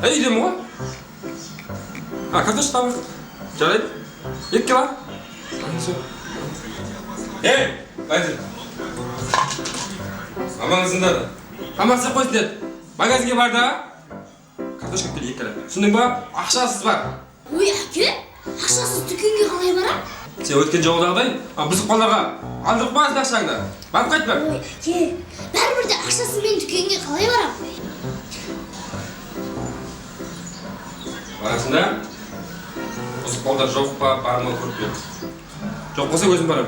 Үйдемін ғой. Картошка табақ. Жарайды. 2 кило. Бәдір. Амаңызында да. Амансыз қойсын деді. Магазинге бар да. Картошка келді 2 кило. Түсіндің ба? Ақшасыз бар. Ой, әке, ақшасыз дүкенге қалай барам? Сен өткен жолдағыдай, біздің қолдарға алдырып қойасың ақшаңды. Барып қайт бар. Ой, әке, бәрібір де ақшасызбен дүкенге қалай барам? Барасың да? Осы қолдар жоқ па, бар ма көріп бер. Жоқ болса өзім барам.